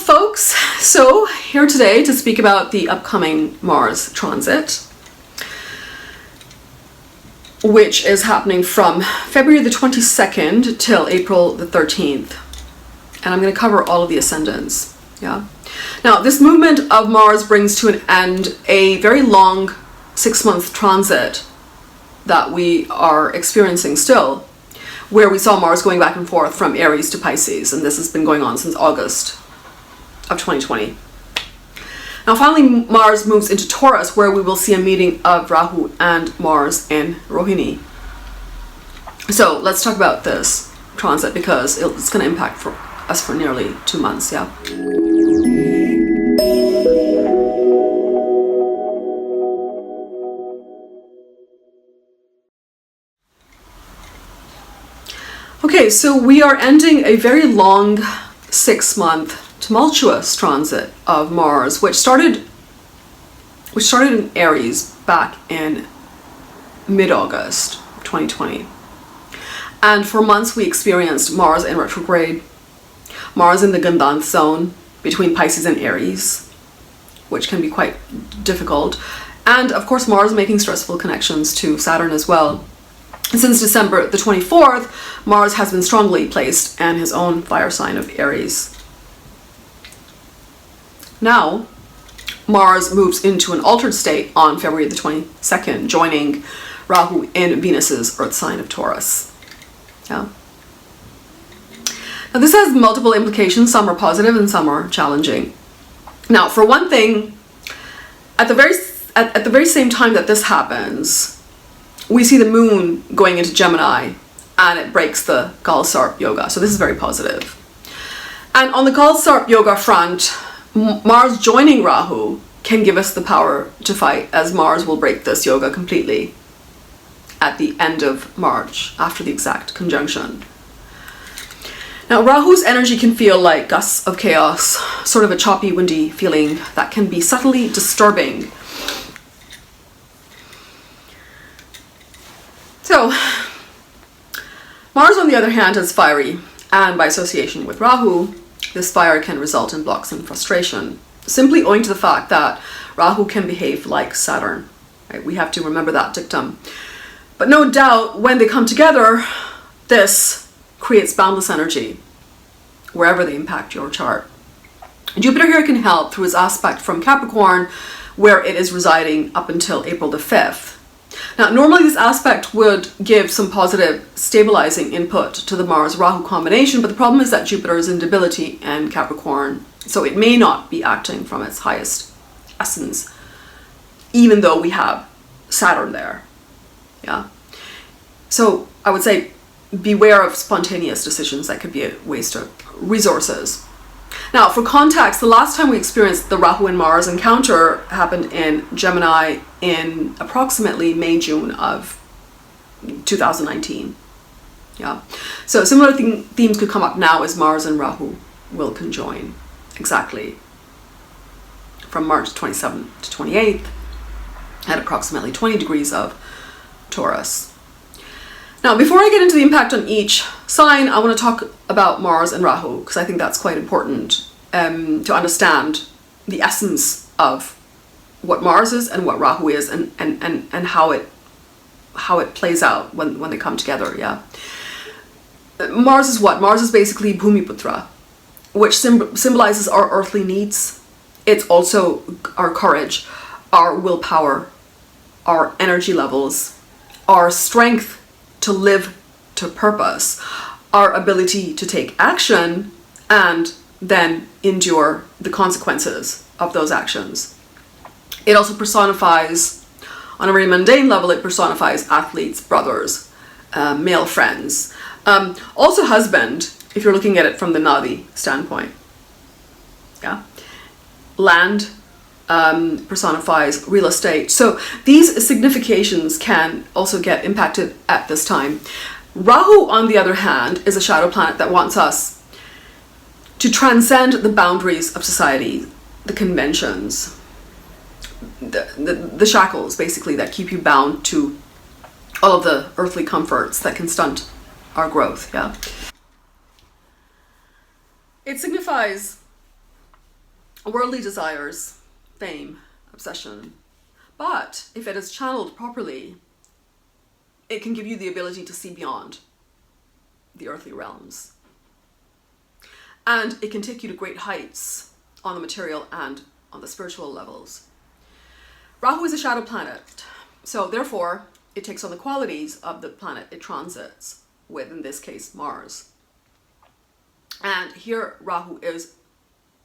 folks, so here today to speak about the upcoming Mars transit, which is happening from February the 22nd till April the 13th. And I'm going to cover all of the ascendants. Yeah. Now, this movement of Mars brings to an end a very long 6-month transit that we are experiencing still, where we saw Mars going back and forth from Aries to Pisces, and this has been going on since August of 2020. Now finally Mars moves into Taurus, where we will see a meeting of Rahu and Mars in Rohini. So let's talk about this transit because it's going to impact us for nearly 2 months. Yeah. Okay, so we are ending a very long 6-month tumultuous transit of Mars, which started in Aries back in mid-August 2020. And for months we experienced Mars in retrograde, Mars in the Gandant zone between Pisces and Aries, which can be quite difficult. And of course Mars making stressful connections to Saturn as well. Since December the 24th, Mars has been strongly placed in his own fire sign of Aries. Now, Mars moves into an altered state on February the 22nd, joining Rahu in Venus's Earth sign of Taurus. Yeah. Now, this has multiple implications. Some are positive and some are challenging. Now, for one thing, at the very same time that this happens, we see the moon going into Gemini, and it breaks the Gal-Sarp Yoga. So this is very positive. And on the Gal-Sarp Yoga front, Mars joining Rahu can give us the power to fight, as Mars will break this yoga completely at the end of March, after the exact conjunction. Now, Rahu's energy can feel like gusts of chaos, sort of a choppy, windy feeling that can be subtly disturbing. So, Mars, on the other hand, is fiery, and by association with Rahu, this fire can result in blocks and frustration, simply owing to the fact that Rahu can behave like Saturn. Right? We have to remember that dictum. But no doubt, when they come together, this creates boundless energy wherever they impact your chart. Jupiter here can help through its aspect from Capricorn, where it is residing up until April the 5th. Now, normally this aspect would give some positive stabilizing input to the Mars-Rahu combination, but the problem is that Jupiter is in debility in Capricorn, so it may not be acting from its highest essence, even though we have Saturn there. Yeah. So I would say beware of spontaneous decisions that could be a waste of resources. Now, for context, the last time we experienced the Rahu and Mars encounter happened in Gemini in approximately May-June of 2019. Yeah. So similar themes could come up now as Mars and Rahu will conjoin exactly from March 27th to 28th at approximately 20 degrees of Taurus. Now, before I get into the impact on each sign, I want to talk about Mars and Rahu, because I think that's quite important to understand the essence of what Mars is and what Rahu is, and how it plays out when they come together. Yeah. Mars is what? Mars is basically Bhumiputra, which symbolizes our earthly needs. It's also our courage, our willpower, our energy levels, our strength to live to purpose, our ability to take action and then endure the consequences of those actions. It also personifies, on a very mundane level, it personifies athletes, brothers, male friends, also husband, if you're looking at it from the Nadi standpoint. Yeah. Land personifies real estate. So these significations can also get impacted at this time. Rahu, on the other hand, is a shadow planet that wants us to transcend the boundaries of society, the conventions, the shackles, basically, that keep you bound to all of the earthly comforts that can stunt our growth. Yeah. It signifies worldly desires, fame, obsession. But if it is channeled properly, it can give you the ability to see beyond the earthly realms. And it can take you to great heights on the material and on the spiritual levels. Rahu is a shadow planet, so therefore it takes on the qualities of the planet it transits with, in this case Mars. And here Rahu is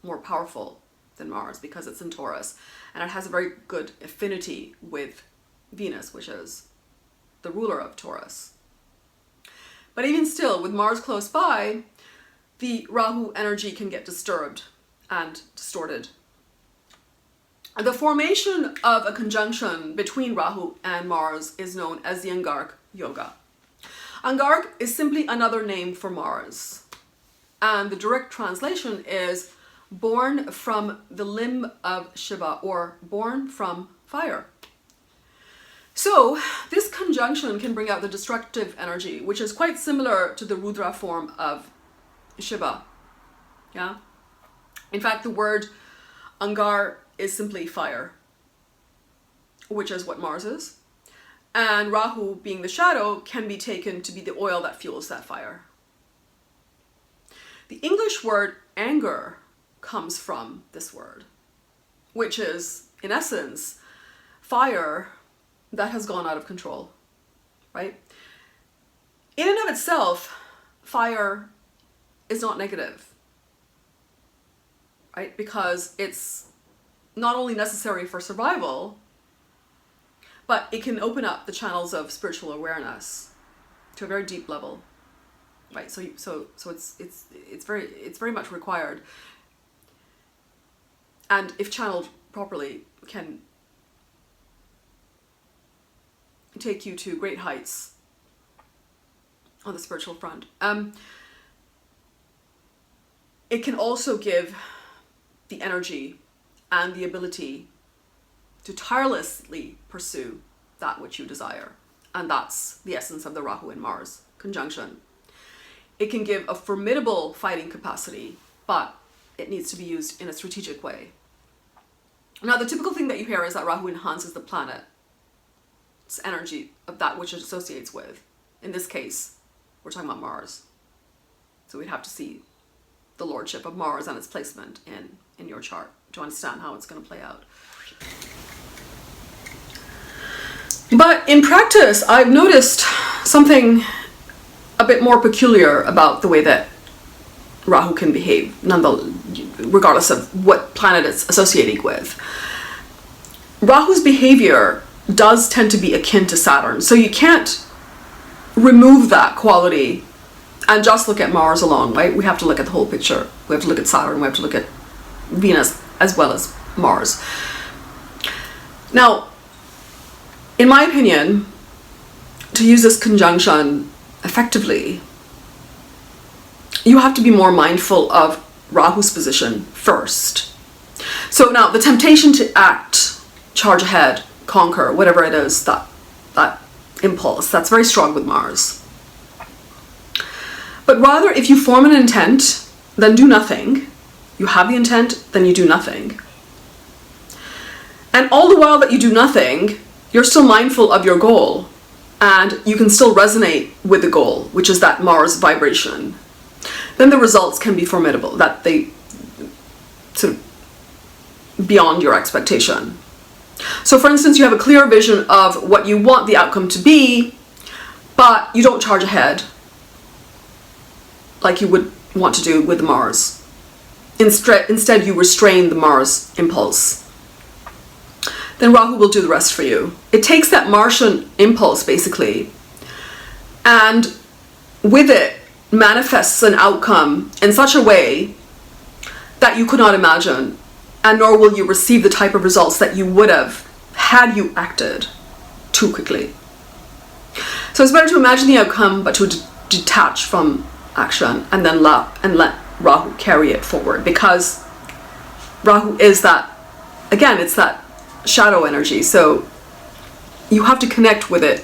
more powerful than Mars because it's in Taurus, and it has a very good affinity with Venus, which is the ruler of Taurus. But even still, with Mars close by, the Rahu energy can get disturbed and distorted. The formation of a conjunction between Rahu and Mars is known as the Angark Yoga. Angark is simply another name for Mars, and the direct translation is born from the limb of Shiva, or born from fire. So this conjunction can bring out the destructive energy, which is quite similar to the Rudra form of Shiva. Yeah. In fact, the word Angar is simply fire, which is what Mars is. And Rahu, being the shadow, can be taken to be the oil that fuels that fire. The English word anger comes from this word, which is, in essence, fire that has gone out of control, right? In and of itself, fire is not negative, right? Because it's not only necessary for survival, but it can open up the channels of spiritual awareness to a very deep level, right? So it's very much required, and if channeled properly, can take you to great heights on the spiritual front. It can also give the energy and the ability to tirelessly pursue that which you desire. And that's the essence of the Rahu and Mars conjunction. It can give a formidable fighting capacity, but it needs to be used in a strategic way. Now, the typical thing that you hear is that Rahu enhances the planet's energy of that which it associates with. In this case, we're talking about Mars. So we'd have to see the lordship of Mars and its placement in your chart to understand how it's going to play out. But in practice, I've noticed something a bit more peculiar about the way that Rahu can behave, regardless of what planet it's associating with. Rahu's behavior does tend to be akin to Saturn, so you can't remove that quality and just look at Mars alone, right? We have to look at the whole picture. We have to look at Saturn, we have to look at Venus as well as Mars. Now, in my opinion, to use this conjunction effectively, you have to be more mindful of Rahu's position first. So now, the temptation to act, charge ahead, conquer, whatever it is, that impulse, that's very strong with Mars. But rather, if you form an intent, then do nothing. You have the intent, then you do nothing. And all the while that you do nothing, you're still mindful of your goal, and you can still resonate with the goal, which is that Mars vibration. Then the results can be formidable, that they sort of beyond your expectation. So for instance, you have a clear vision of what you want the outcome to be, but you don't charge ahead like you would want to do with the Mars. Instead, you restrain the Mars impulse. Then Rahu will do the rest for you. It takes that Martian impulse, basically, and with it manifests an outcome in such a way that you could not imagine, and nor will you receive the type of results that you would have had you acted too quickly. So it's better to imagine the outcome, but to detach from action and then let Rahu carry it forward, because Rahu is that, again, it's that shadow energy. So you have to connect with it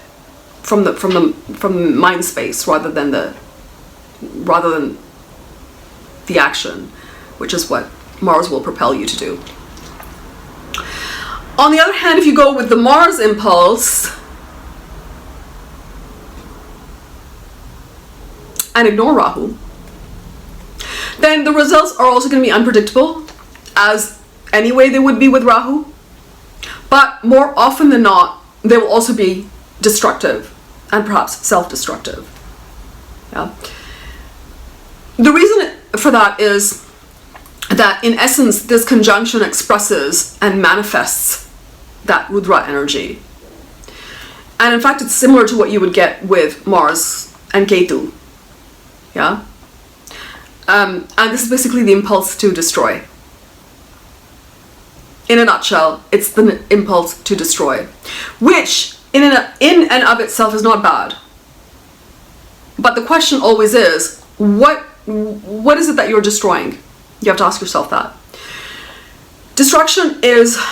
from the mind space rather than the action, which is what Mars will propel you to do. On the other hand, if you go with the Mars impulse and ignore Rahu, then the results are also going to be unpredictable, as anyway they would be with Rahu. But more often than not, they will also be destructive and perhaps self-destructive. Yeah. The reason for that is that in essence, this conjunction expresses and manifests that Rudra energy. And in fact, it's similar to what you would get with Mars and Ketu. Yeah. And this is basically the impulse to destroy. In a nutshell, it's the impulse to destroy, which in and of itself is not bad. But the question always is, what is it that you're destroying? You have to ask yourself that. Destruction is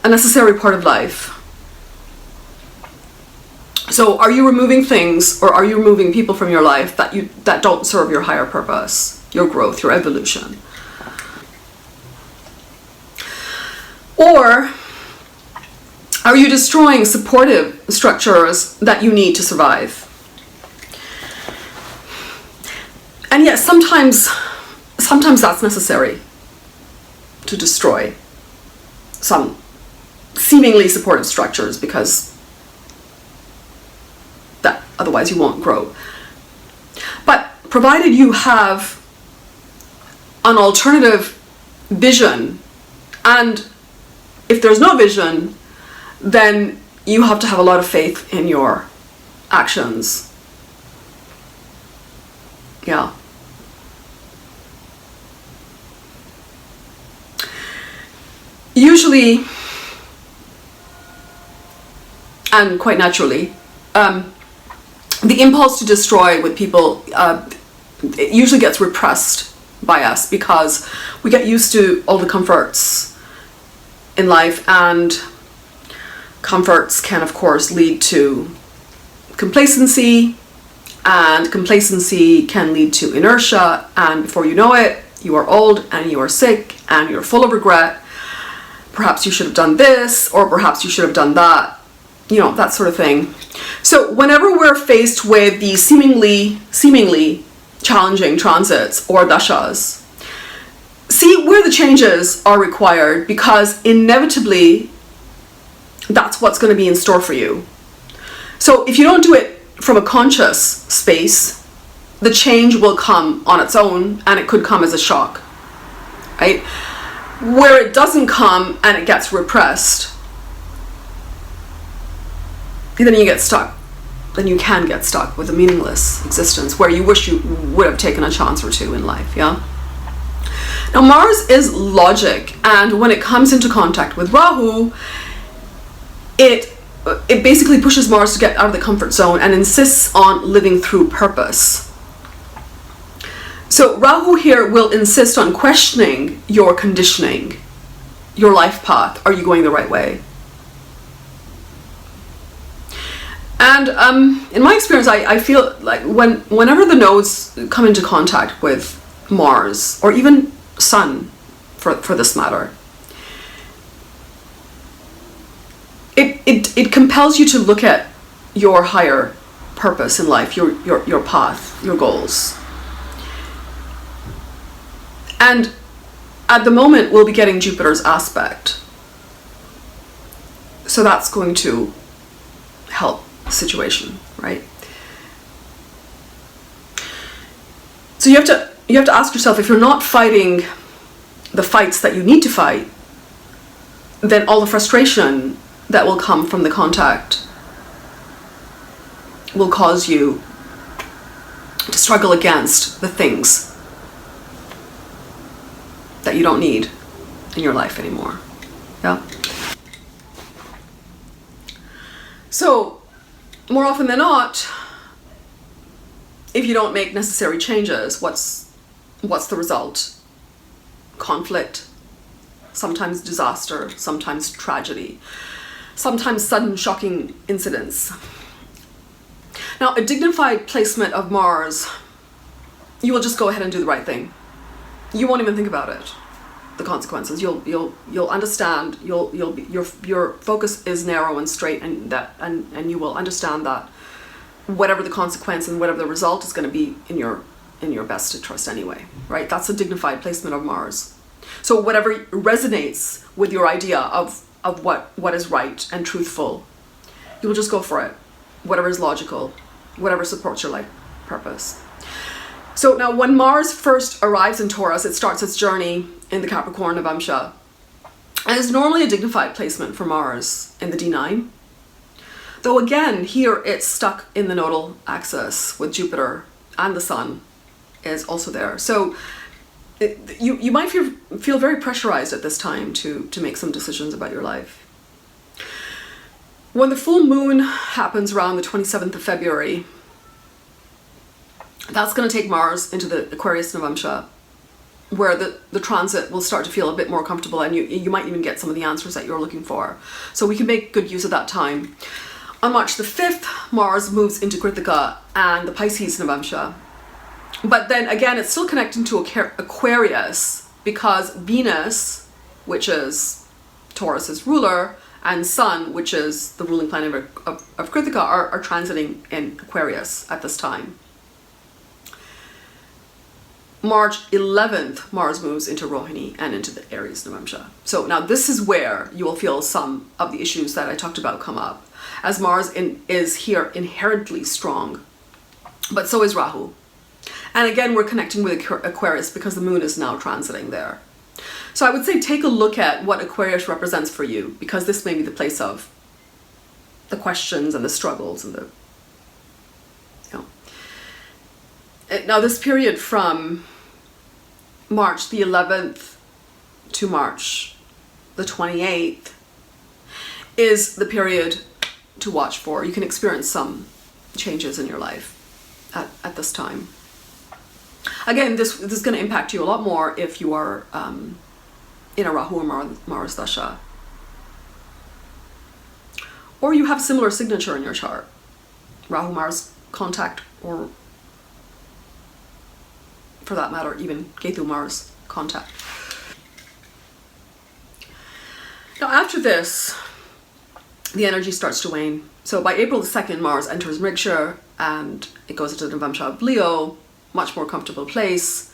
a necessary part of life. So are you removing things, or are you removing people from your life that don't serve your higher purpose, your growth, your evolution? Or are you destroying supportive structures that you need to survive? And yes, sometimes that's necessary to destroy some seemingly supportive structures, because that otherwise you won't grow. But provided you have an alternative vision, and if there's no vision, then you have to have a lot of faith in your actions. Yeah. Usually, and quite naturally, the impulse to destroy with people, it usually gets repressed by us because we get used to all the comforts in life, and comforts can of course lead to complacency, and complacency can lead to inertia, and before you know it, you are old and you are sick and you're full of regret. Perhaps you should have done this, or perhaps you should have done that, you know, that sort of thing. So whenever we're faced with these seemingly challenging transits or dashas, see where the changes are required, because inevitably that's what's going to be in store for you. So if you don't do it from a conscious space, the change will come on its own, and it could come as a shock, right? Where it doesn't come and it gets repressed, then you get stuck. Then you can get stuck with a meaningless existence where you wish you would have taken a chance or two in life, yeah? Now Mars is logic, and when it comes into contact with Rahu, it basically pushes Mars to get out of the comfort zone and insists on living through purpose. So Rahu here will insist on questioning your conditioning, your life path. Are you going the right way? And in my experience, I feel like whenever the nodes come into contact with Mars, or even Sun for this matter, it compels you to look at your higher purpose in life, your path, your goals. And at the moment, we'll be getting Jupiter's aspect. So that's going to help the situation, right? So you have to ask yourself, if you're not fighting the fights that you need to fight, then all the frustration that will come from the contact will cause you to struggle against the things that you don't need in your life anymore. Yeah. So more often than not, if you don't make necessary changes, what's the result? Conflict, sometimes disaster, sometimes tragedy, sometimes sudden shocking incidents. Now, a dignified placement of Mars, you will just go ahead and do the right thing. You won't even think about it. the consequences. You'll understand. Your focus is narrow and straight, and you will understand that whatever the consequence and whatever the result is going to be in your best interest anyway, right? That's a dignified placement of Mars. So whatever resonates with your idea of what is right and truthful, you will just go for it. Whatever is logical, whatever supports your life purpose. So now when Mars first arrives in Taurus, it starts its journey in the Capricorn Navamsha. And it's normally a dignified placement for Mars in the D9. Though again, here it's stuck in the nodal axis with Jupiter, and the Sun is also there. So you might feel very pressurized at this time to make some decisions about your life. When the full moon happens around the 27th of February, that's going to take Mars into the Aquarius Navamsha, where the transit will start to feel a bit more comfortable, and you might even get some of the answers that you're looking for. So we can make good use of that time. On March the 5th, Mars moves into Krithika and the Pisces Navamsha. But then again, it's still connecting to Aquarius, because Venus, which is Taurus's ruler, and Sun, which is the ruling planet of Krithika, are transiting in Aquarius at this time. March 11th, Mars moves into Rohini and into the Aries Navamsha. So now this is where you will feel some of the issues that I talked about come up, as Mars is here inherently strong, but so is Rahu. And again, we're connecting with Aquarius because the moon is now transiting there. So I would say take a look at what Aquarius represents for you, because this may be the place of the questions and the struggles and the, Now this period from March the 11th to March the 28th is the period to watch for. You can experience some changes in your life at this time. Again, this is going to impact you a lot more if you are in a Rahu or Mars Dasha, or you have similar signature in your chart, Rahu Mars contact, or for that matter, even Ketu Mars contact. Now after this, the energy starts to wane. So by April the 2nd, Mars enters Mriksha and it goes into the Navamsha of Leo, much more comfortable place.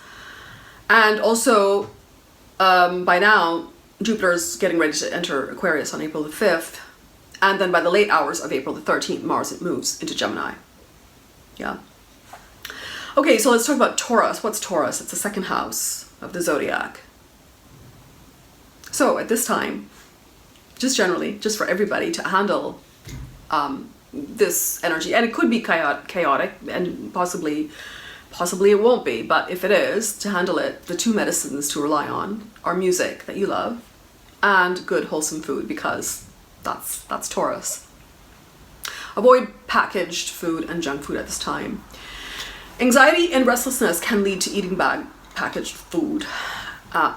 And also, by now, Jupiter's getting ready to enter Aquarius on April the 5th. And then by the late hours of April the 13th, Mars it moves into Gemini. Yeah. Okay, so let's talk about Taurus. What's Taurus? It's the second house of the Zodiac. So at this time, just generally, just for everybody to handle this energy, and it could be chaotic, and possibly it won't be, but if it is, to handle it, the two medicines to rely on are music that you love and good wholesome food, because that's Taurus. Avoid packaged food and junk food at this time. Anxiety and restlessness can lead to eating packaged food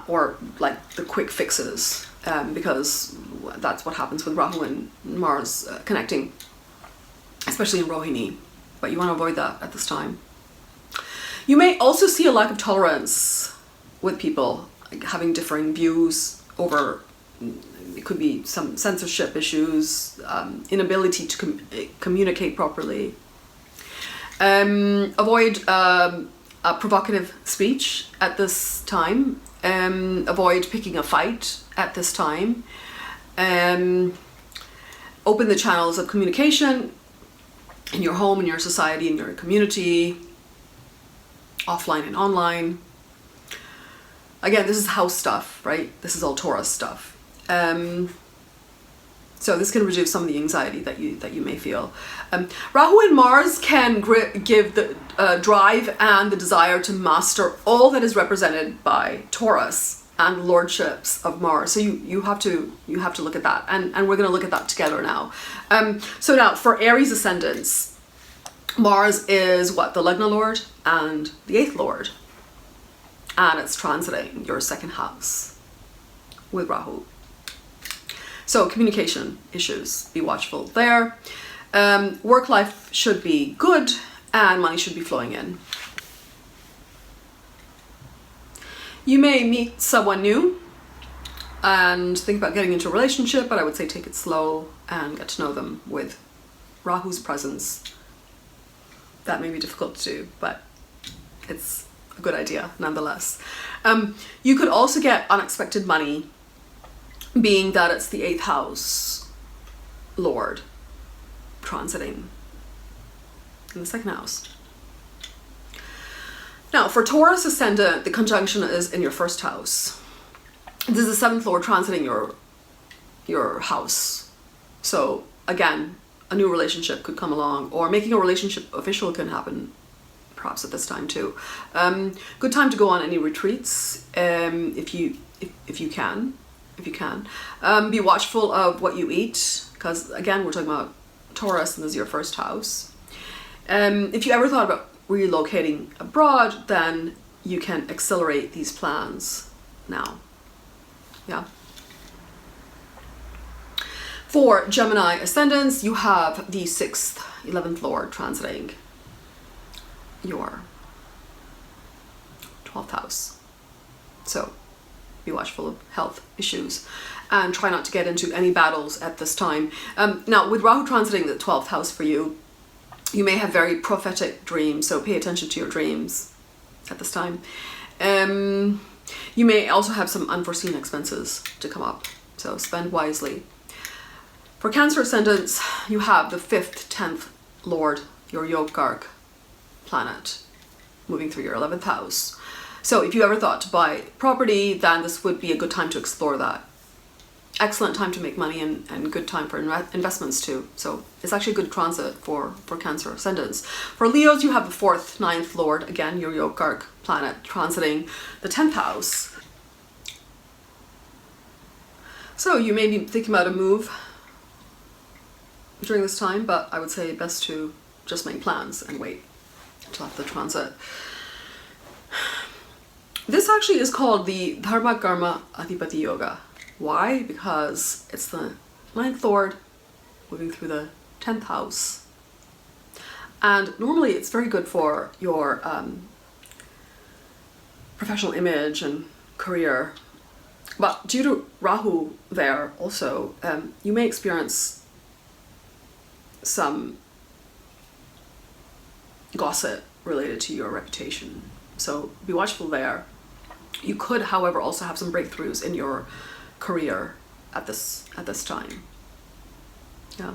or like the quick fixes, because that's what happens with Rahu and Mars connecting, especially in Rohini, but you want to avoid that at this time. You may also see a lack of tolerance with people, like having differing views over, it could be some censorship issues, inability to communicate properly. Avoid provocative speech at this time. Avoid picking a fight at this time. Open the channels of communication in your home, in your society, in your community, offline and online. Again, this is house stuff, right? This is all Taurus stuff. So this can reduce some of the anxiety that you may feel. Rahu and Mars can give the drive and the desire to master all that is represented by Taurus and the lordships of Mars. So you have to look at that, and we're going to look at that together now. So now for Aries ascendants, Mars is what? The Lagna Lord and the 8th Lord, and it's transiting your second house with Rahu. So communication issues, be watchful there. Work life should be good and money should be flowing in. You may meet someone new and think about getting into a relationship, but I would say take it slow and get to know them. With Rahu's presence, that may be difficult to do, but it's a good idea nonetheless. You could also get unexpected money, being that it's the 8th house Lord transiting in the 2nd house. Now, for Taurus ascendant, the conjunction is in your 1st house. This is the 7th Lord transiting your house. So again, a new relationship could come along, or making a relationship official can happen perhaps at this time too. Good time to go on any retreats if you can. Be watchful of what you eat, because again, we're talking about Taurus and this is your 1st house. If you ever thought about relocating abroad, then you can accelerate these plans now. Yeah. For Gemini ascendants, you have the 6th, 11th Lord transiting your 12th house. So be watchful of health issues and try not to get into any battles at this time. Now, with Rahu transiting the 12th house for you, you may have very prophetic dreams, so pay attention to your dreams at this time. You may also have some unforeseen expenses to come up, so spend wisely. For Cancer ascendants, you have the 5th, 10th Lord, your Angark planet, moving through your 11th house. So if you ever thought to buy property, then this would be a good time to explore that. Excellent time to make money and good time for investments too. So it's actually a good transit for Cancer ascendants. For Leos, you have the 4th, 9th Lord, again, your Angark planet, transiting the 10th house. So you may be thinking about a move during this time, but I would say best to just make plans and wait until after the transit. This actually is called the Dharma Karma Adhipati Yoga. Why? Because it's the 9th Lord moving through the 10th house. And normally it's very good for your professional image and career. But due to Rahu there also, you may experience some gossip related to your reputation. So be watchful there. You could, however, also have some breakthroughs in your career at this time. Yeah.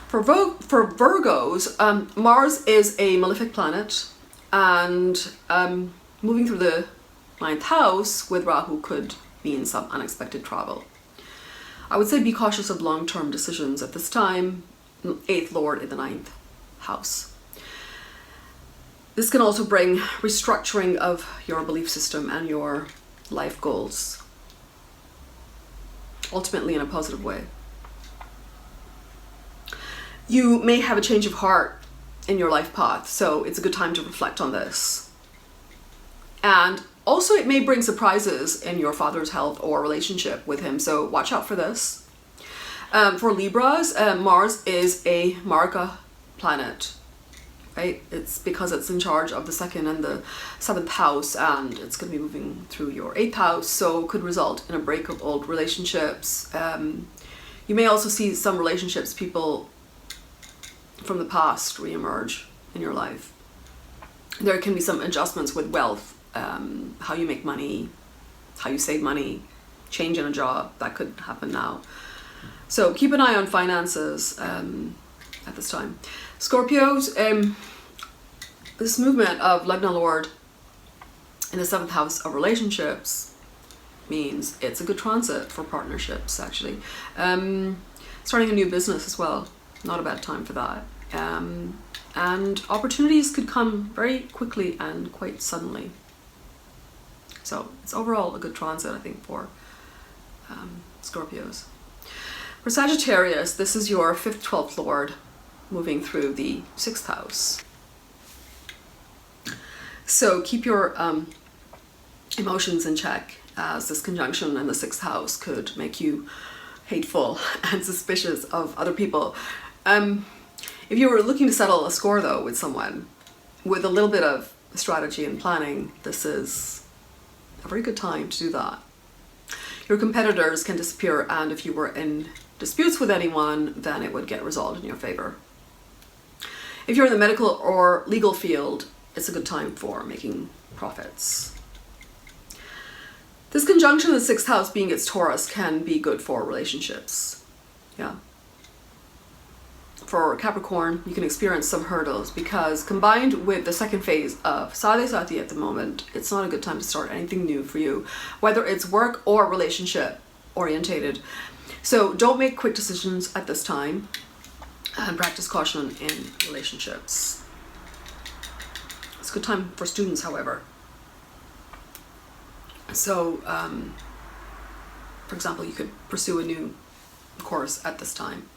For Virgos, Mars is a malefic planet, and moving through the 9th house with Rahu could mean some unexpected travel. I would say be cautious of long-term decisions at this time. 8th Lord in the 9th house. This can also bring restructuring of your belief system and your life goals, ultimately in a positive way. You may have a change of heart in your life path, so it's a good time to reflect on this. And also it may bring surprises in your father's health or relationship with him, so watch out for this. For Libras, Mars is a Marka planet. Right? It's because it's in charge of the 2nd and the 7th house, and it's going to be moving through your 8th house, so could result in a break of old relationships. You may also see some relationships, people from the past re-emerge in your life. There can be some adjustments with wealth, how you make money, how you save money, change in a job, that could happen now. So keep an eye on finances at this time. Scorpios, this movement of Lagna Lord in the 7th house of relationships means it's a good transit for partnerships, actually. Starting a new business as well, not a bad time for that. And opportunities could come very quickly and quite suddenly. So it's overall a good transit, I think, for Scorpios. For Sagittarius, this is your 5th, 12th Lord moving through the 6th house. So keep your emotions in check, as this conjunction in the 6th house could make you hateful and suspicious of other people. If you were looking to settle a score though with someone, with a little bit of strategy and planning, this is a very good time to do that. Your competitors can disappear, and if you were in disputes with anyone, then it would get resolved in your favor. If you're in the medical or legal field, it's a good time for making profits. This conjunction in the 6th house, being its Taurus, can be good for relationships. Yeah. For Capricorn, you can experience some hurdles because combined with the second phase of Sati at the moment, it's not a good time to start anything new for you, whether it's work or relationship orientated. So don't make quick decisions at this time, and practice caution in relationships. It's a good time for students, however. So, for example, you could pursue a new course at this time.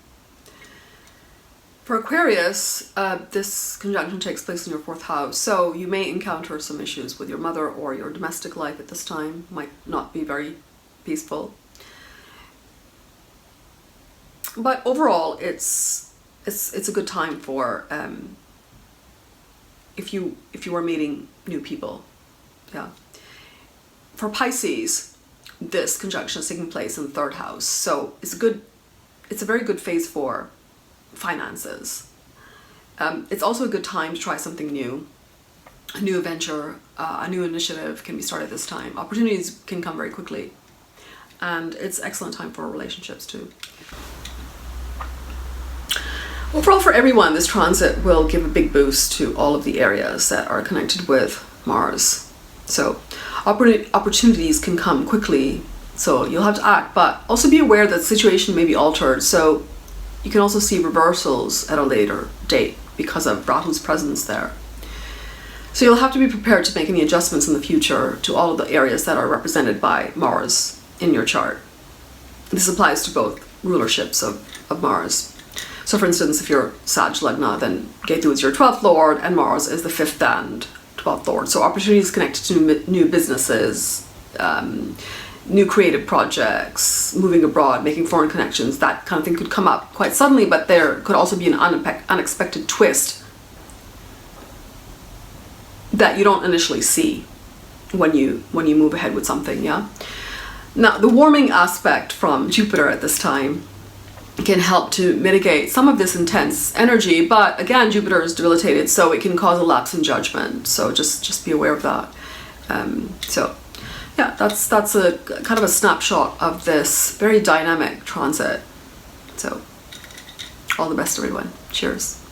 For Aquarius, this conjunction takes place in your 4th house, so you may encounter some issues with your mother or your domestic life at this time. Might not be very peaceful. But overall, it's a good time for if you are meeting new people. Yeah. For Pisces, this conjunction is taking place in the 3rd house, so it's a very good phase for finances. It's also a good time to try something new. A new adventure, a new initiative can be started this time. Opportunities can come very quickly, and it's an excellent time for relationships too. Overall, for everyone, this transit will give a big boost to all of the areas that are connected with Mars. So opportunities can come quickly, so you'll have to act, but also be aware that the situation may be altered, so you can also see reversals at a later date because of Rahu's presence there. So you'll have to be prepared to make any adjustments in the future to all of the areas that are represented by Mars in your chart. This applies to both rulerships of Mars. So for instance, if you're Sag Lagna, then Ketu is your 12th lord and Mars is the 5th and 12th lord. So opportunities connected to new businesses, new creative projects, moving abroad, making foreign connections, that kind of thing could come up quite suddenly, but there could also be an unexpected twist that you don't initially see when you move ahead with something, yeah? Now, the warming aspect from Jupiter at this time can help to mitigate some of this intense energy, but again, Jupiter is debilitated, so it can cause a lapse in judgment. So just be aware of that. So yeah, that's a kind of a snapshot of this very dynamic transit. So all the best, everyone. Cheers.